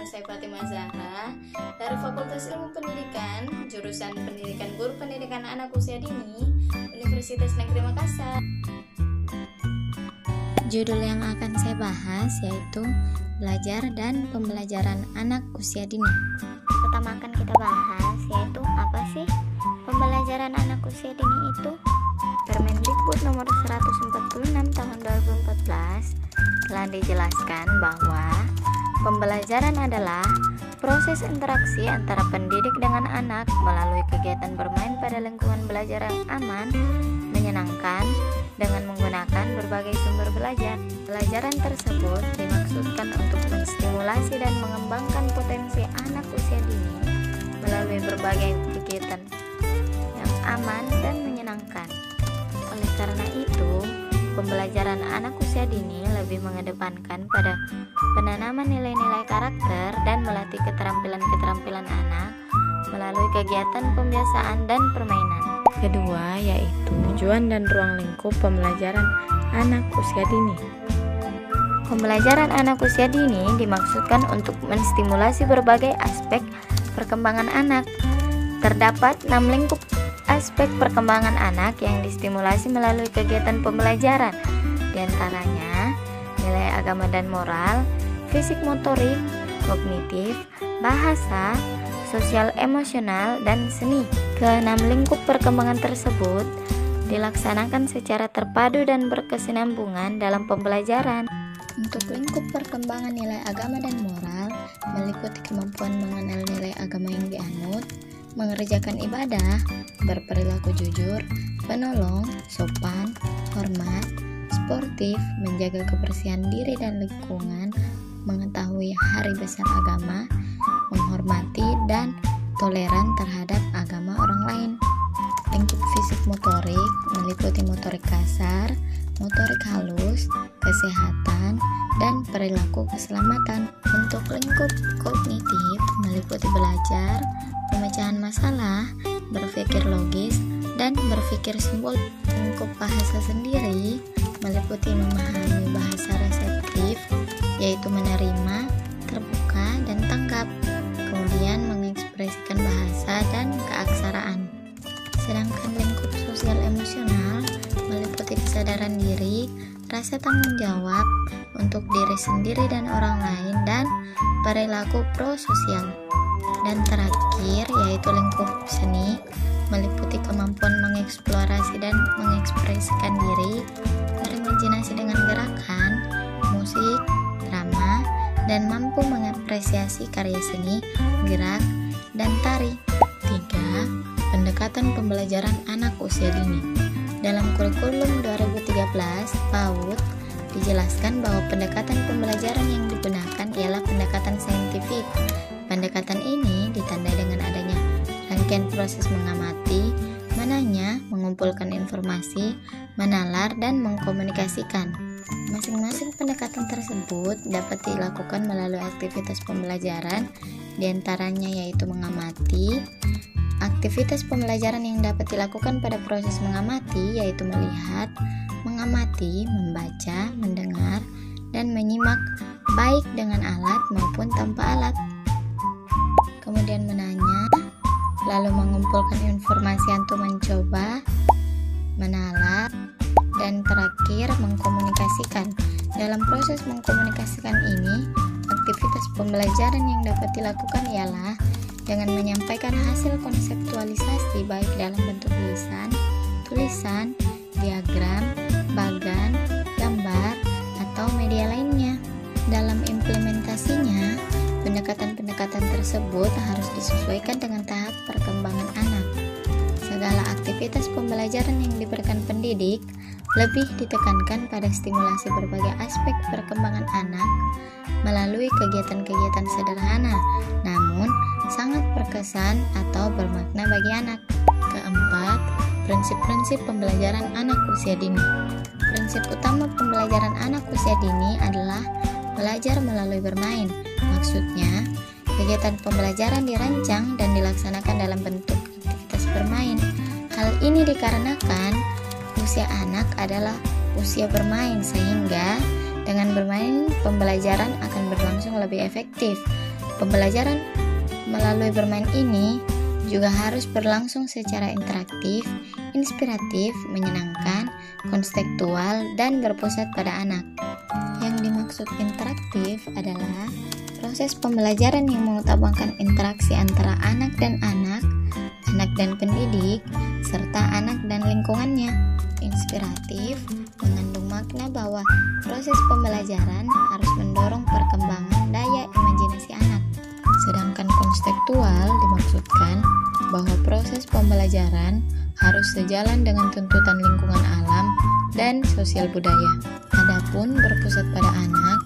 saya Fatimah Zahra dari Fakultas Ilmu Pendidikan, jurusan Pendidikan Guru Pendidikan Anak Usia Dini, Universitas Negeri Makassar. Judul yang akan saya bahas yaitu belajar dan pembelajaran anak usia dini. Pertama akan kita bahas yaitu apa sih pembelajaran anak usia dini itu? Permendikbud nomor 146 tahun 2014 telah dijelaskan bahwa pembelajaran adalah proses interaksi antara pendidik dengan anak melalui kegiatan bermain pada lingkungan belajar yang aman, menyenangkan, dengan menggunakan berbagai sumber belajar. Pelajaran tersebut dimaksudkan untuk menstimulasi dan mengembangkan potensi anak usia dini melalui berbagai kegiatan yang aman dan menyenangkan. Oleh karena itu, pembelajaran anak usia dini lebih mengedepankan pada penanaman nilai-nilai karakter dan melatih keterampilan-keterampilan anak melalui kegiatan pembiasaan dan permainan. Kedua, yaitu tujuan dan ruang lingkup pembelajaran anak usia dini. Pembelajaran anak usia dini dimaksudkan untuk menstimulasi berbagai aspek perkembangan anak. Terdapat 6 lingkup aspek perkembangan anak yang distimulasi melalui kegiatan pembelajaran, di antaranya nilai agama dan moral, fisik motorik, kognitif, bahasa, sosial emosional, dan seni. Keenam lingkup perkembangan tersebut dilaksanakan secara terpadu dan berkesinambungan dalam pembelajaran. Untuk lingkup perkembangan nilai agama dan moral meliputi kemampuan mengenal nilai agama yang dianut, mengerjakan ibadah, berperilaku jujur, penolong, sopan, hormat, sportif, menjaga kebersihan diri dan lingkungan, mengetahui hari besar agama, menghormati dan toleran terhadap agama orang lain. Lingkup fisik motorik meliputi motorik kasar, motorik halus, kesehatan, dan perilaku keselamatan. Untuk lingkup kognitif meliputi belajar, pemecahan masalah, berpikir logis, dan berpikir simbol. Lingkup bahasa sendiri meliputi memahami bahasa reseptif, yaitu menerima, terbuka, dan tanggap, kemudian mengekspresikan bahasa dan keaksaraan. Sedangkan lingkup sosial emosional meliputi kesadaran diri, rasa tanggung jawab untuk diri sendiri dan orang lain, dan perilaku prososial. Dan terakhir yaitu lingkup seni meliputi kemampuan mengeksplorasi dan mengekspresikan diri, berimajinasi dengan gerakan, musik, drama, dan mampu mengapresiasi karya seni, gerak, dan tari. 3. Pendekatan pembelajaran anak usia dini. Dalam kurikulum 2013 PAUD dijelaskan bahwa pendekatan pembelajaran yang digunakan ialah pendekatan saintifik. Pendekatan ini ditandai dengan adanya rangkaian proses mengamati, menanya, mengumpulkan informasi, menalar, dan mengkomunikasikan. Masing-masing pendekatan tersebut dapat dilakukan melalui aktivitas pembelajaran, diantaranya yaitu mengamati. Aktivitas pembelajaran yang dapat dilakukan pada proses mengamati yaitu melihat, mengamati, membaca, mendengar, dan menyimak baik dengan alat maupun tanpa alat. Kemudian menanya, lalu mengumpulkan informasi untuk mencoba, menalar, dan terakhir mengkomunikasikan. Dalam proses mengkomunikasikan ini, aktivitas pembelajaran yang dapat dilakukan ialah dengan menyampaikan hasil konseptualisasi baik dalam bentuk lisan, tulisan, diagram, bagan, gambar, atau media lainnya. Dalam implementasinya, pendekatan-pendekatan tersebut harus disesuaikan dengan tahap perkembangan anak. Segala aktivitas pembelajaran yang diberikan pendidik lebih ditekankan pada stimulasi berbagai aspek perkembangan anak melalui kegiatan-kegiatan sederhana, namun sangat berkesan atau bermakna bagi anak. Keempat, prinsip-prinsip pembelajaran anak usia dini. Prinsip utama pembelajaran anak usia dini adalah belajar melalui bermain. Maksudnya, kegiatan pembelajaran dirancang dan dilaksanakan dalam bentuk aktivitas bermain. Hal ini dikarenakan usia anak adalah usia bermain, sehingga dengan bermain pembelajaran akan berlangsung lebih efektif. Pembelajaran melalui bermain ini juga harus berlangsung secara interaktif, inspiratif, menyenangkan, konstekstual, dan berpusat pada anak. Yang dimaksud interaktif adalah proses pembelajaran yang mengutamakan interaksi antara anak dan pendidik, serta anak dan lingkungannya. Inspiratif mengandung makna bahwa proses pembelajaran harus mendorong perkembangan daya imajinasi anak. Sedangkan konstekstual dimaksudkan bahwa proses pembelajaran harus sejalan dengan tuntutan lingkungan alam dan sosial budaya. Adapun berpusat pada anak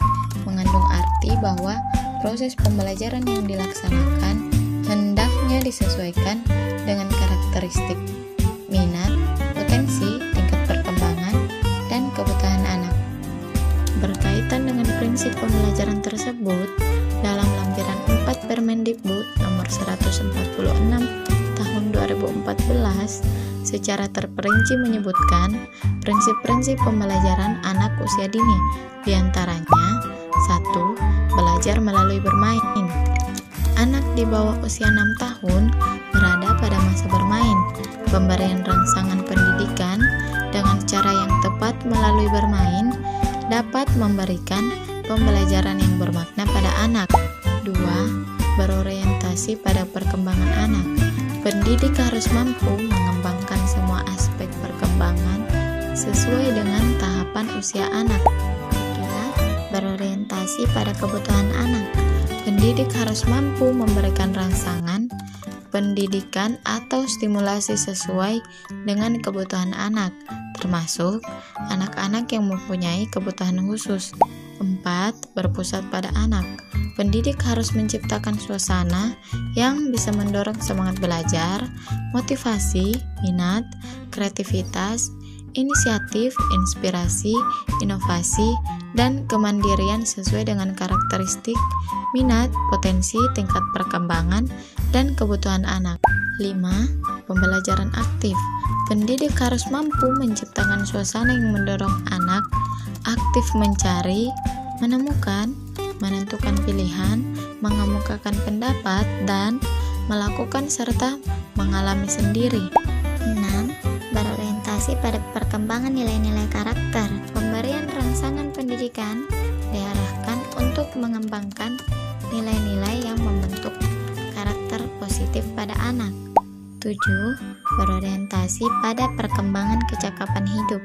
mengandung arti bahwa proses pembelajaran yang dilaksanakan hendaknya disesuaikan dengan karakteristik, minat, potensi, tingkat perkembangan, dan kebutuhan anak. Berkaitan dengan prinsip pembelajaran tersebut, dalam lampiran 4 Permendikbud nomor 146 tahun 2014 secara terperinci menyebutkan prinsip-prinsip pembelajaran anak usia dini, diantaranya 1. Belajar melalui bermain. Anak di bawah usia 6 tahun berada pada masa bermain. Pemberian rangsangan pendidikan dengan cara yang tepat melalui bermain dapat memberikan pembelajaran yang bermakna pada anak. 2. Berorientasi pada perkembangan anak. Pendidik harus mampu mengembangkan semua aspek perkembangan sesuai dengan tahapan usia anak. 3. Berorientasi pada kebutuhan anak. Pendidik harus mampu memberikan rangsangan pendidikan atau stimulasi sesuai dengan kebutuhan anak, termasuk anak-anak yang mempunyai kebutuhan khusus. 4. Berpusat pada anak. Pendidik harus menciptakan suasana yang bisa mendorong semangat belajar, motivasi, minat, kreativitas, inisiatif, inspirasi, inovasi, dan kemandirian sesuai dengan karakteristik, minat, potensi, tingkat perkembangan, dan kebutuhan anak. 5. Pembelajaran aktif. Pendidik harus mampu menciptakan suasana yang mendorong anak aktif mencari, menemukan, menentukan pilihan, mengemukakan pendapat, dan melakukan serta mengalami sendiri. 6. Berorientasi pada perkembangan nilai-nilai karakter. Pemberian rangsangan pendidikan diarahkan untuk mengembangkan nilai-nilai yang membentuk karakter positif pada anak. 7. Berorientasi pada perkembangan kecakapan hidup.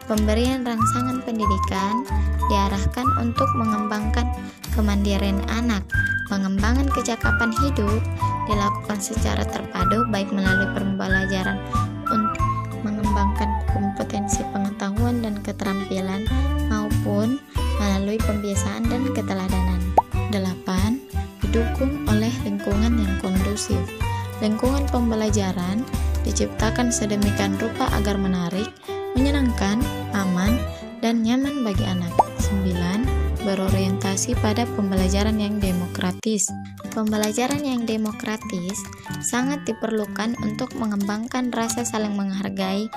Pemberian rangsangan pendidikan diarahkan untuk mengembangkan kemandirian anak. Pengembangan kecakapan hidup dilakukan secara terpadu baik melalui pembelajaran untuk mengembangkan kompetensi pengetahuan dan keterampilan maupun melalui pembiasaan dan keteladanan. 8. Didukung oleh lingkungan yang kondusif. Lingkungan pembelajaran diciptakan sedemikian rupa agar menarik, menyenangkan, aman, dan nyaman bagi anak. 9. Berorientasi pada pembelajaran yang demokratis. Pembelajaran yang demokratis sangat diperlukan untuk mengembangkan rasa saling menghargai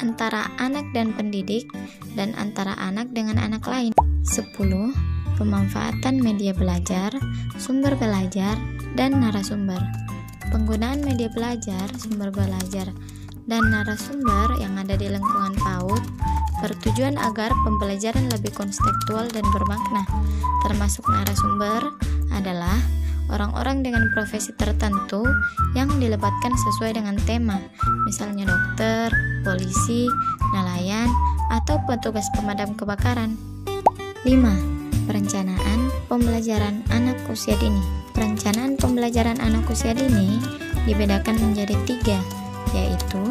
antara anak dan pendidik dan antara anak dengan anak lain. 10. Pemanfaatan media belajar, sumber belajar, dan narasumber. Penggunaan media belajar, sumber belajar, dan narasumber yang ada di lingkungan PAUD bertujuan agar pembelajaran lebih konstekstual dan bermakna. Termasuk narasumber adalah orang-orang dengan profesi tertentu yang dilebatkan sesuai dengan tema, misalnya dokter, polisi, nelayan, atau petugas pemadam kebakaran. 5. Perencanaan pembelajaran anak usia dini. Perencanaan pembelajaran anak usia dini dibedakan menjadi 3, yaitu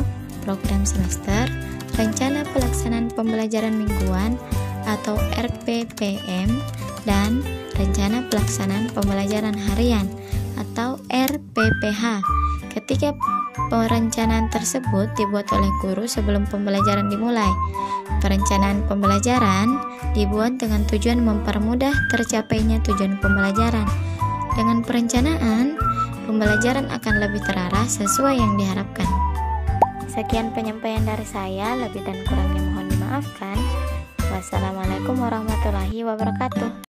program semester, rencana pelaksanaan pembelajaran mingguan atau RPPM, dan rencana pelaksanaan pembelajaran harian atau RPPH. Ketika perencanaan tersebut dibuat oleh guru sebelum pembelajaran dimulai. Perencanaan pembelajaran dibuat dengan tujuan mempermudah tercapainya tujuan pembelajaran. Dengan perencanaan, pembelajaran akan lebih terarah sesuai yang diharapkan. Sekian penyampaian dari saya, lebih dan kurangnya mohon dimaafkan. Wassalamualaikum warahmatullahi wabarakatuh.